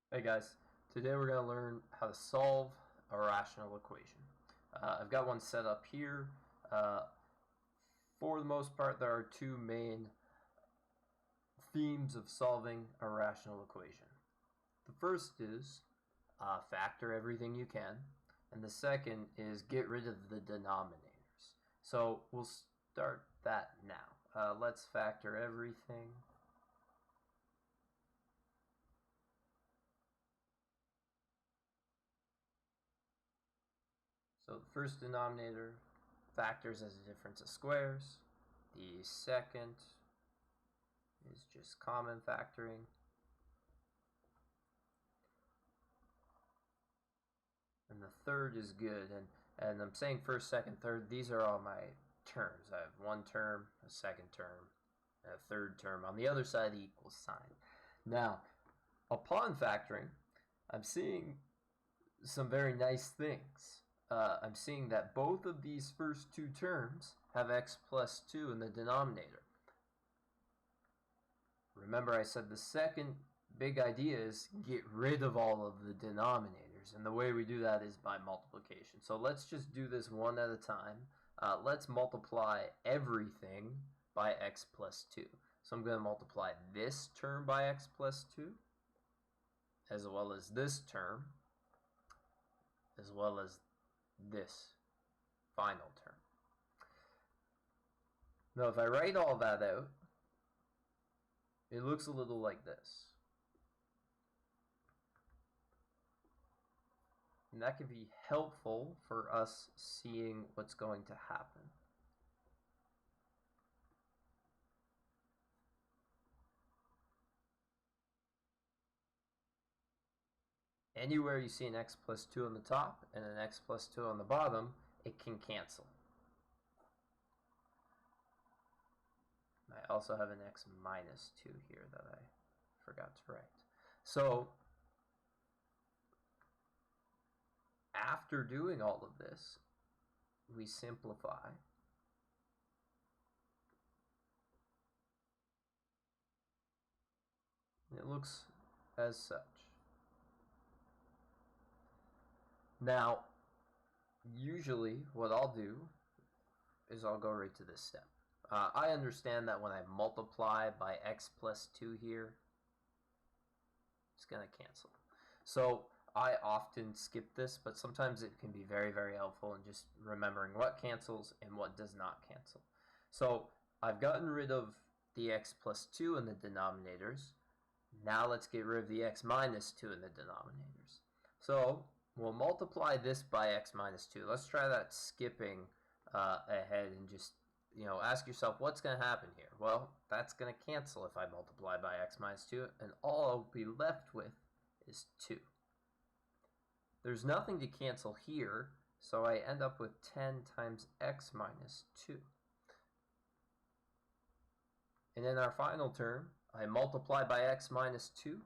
Hey guys, today we're going to learn how to solve a rational equation. I've got one set up here. For the most part, there are two main themes of solving a rational equation. The first is factor everything you can, and the second is get rid of the denominators. So we'll start that now. Let's factor everything. So the first denominator factors as a difference of squares. The second is just common factoring. And the third is good. And I'm saying first, second, third. These are all my terms. I have one term, a second term, and a third term on the other side of the equal sign. Now, upon factoring, I'm seeing some very nice things. I'm seeing that both of these first two terms have x plus 2 in the denominator. Remember, I said the second big idea is get rid of all of the denominators, and the way we do that is by multiplication. So let's just do this one at a time. Let's multiply everything by x plus 2. So I'm going to multiply this term by x plus 2, as well as this term, as well as this final term. Now if I write all that out, it looks a little like this. And that can be helpful for us seeing what's going to happen. Anywhere you see an x plus 2 on the top and an x plus 2 on the bottom, it can cancel. I also have an x minus 2 here that I forgot to write. So after doing all of this, we simplify. And it looks as such. Now, usually what I'll do is I'll go right to this step. I understand that when I multiply by x plus 2 here, it's going to cancel. So I often skip this, but sometimes it can be very, very helpful in just remembering what cancels and what does not cancel. So I've gotten rid of the x plus 2 in the denominators. Now let's get rid of the x minus 2 in the denominators. So we'll multiply this by x minus 2. Let's try that skipping ahead and just ask yourself what's going to happen here. Well, that's going to cancel if I multiply by x minus 2, and all I'll be left with is 2. There's nothing to cancel here, so I end up with 10 times x minus 2. And in our final term, I multiply by x minus 2.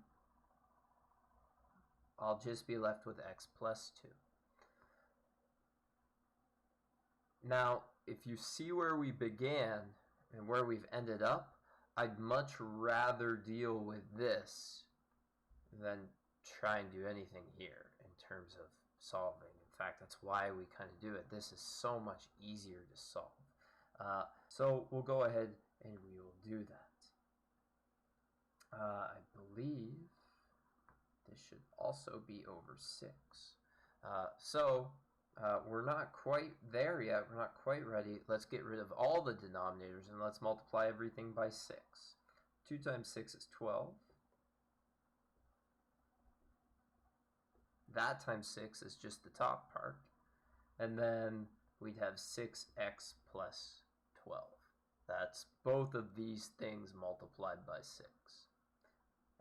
I'll just be left with x plus 2. Now, if you see where we began and where we've ended up, I'd much rather deal with this than try and do anything here in terms of solving. In fact, that's why we kind of do it. This is so much easier to solve. So we'll go ahead and we will do that. I believe this should also be over 6. We're not quite there yet. We're not quite ready. Let's get rid of all the denominators and let's multiply everything by 6. 2 times 6 is 12. That times 6 is just the top part. And then we'd have 6x plus 12. That's both of these things multiplied by 6.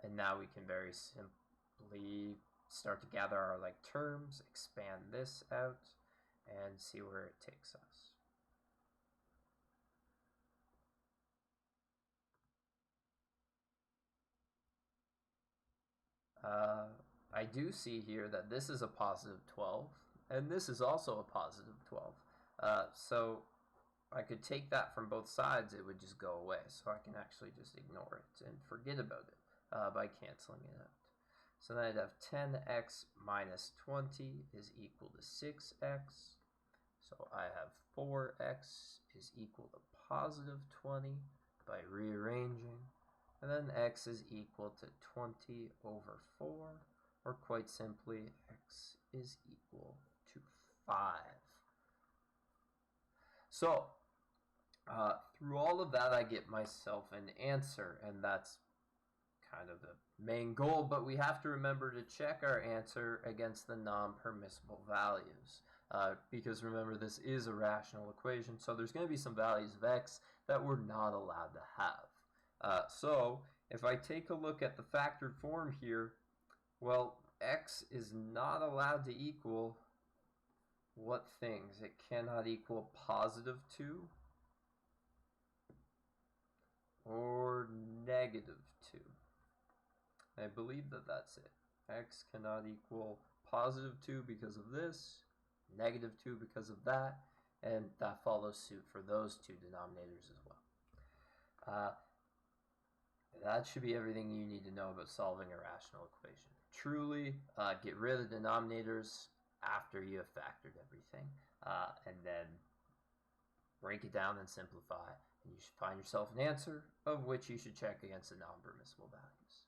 And now we can very simply start to gather our like terms, expand this out, and see where it takes us. I do see here that this is a positive 12, and this is also a positive 12. So I could take that from both sides, it would just go away. So I can actually just ignore it and forget about it by canceling it out. So then I'd have 10x minus 20 is equal to 6x. So I have 4x is equal to positive 20 by rearranging. And then x is equal to 20 over 4, or quite simply, x is equal to 5. So, through all of that, I get myself an answer, and that's kind of the main goal, but we have to remember to check our answer against the non-permissible values. Because remember, this is a rational equation, so there's going to be some values of x that we're not allowed to have. So if I take a look at the factored form here, well, x is not allowed to equal what things? It cannot equal positive 2 or negative 2. I believe that that's it. X cannot equal positive 2 because of this, negative 2 because of that, and that follows suit for those two denominators as well. That should be everything you need to know about solving a rational equation. Truly, get rid of the denominators after you have factored everything, and then break it down and simplify, and you should find yourself an answer of which you should check against the non-permissible values.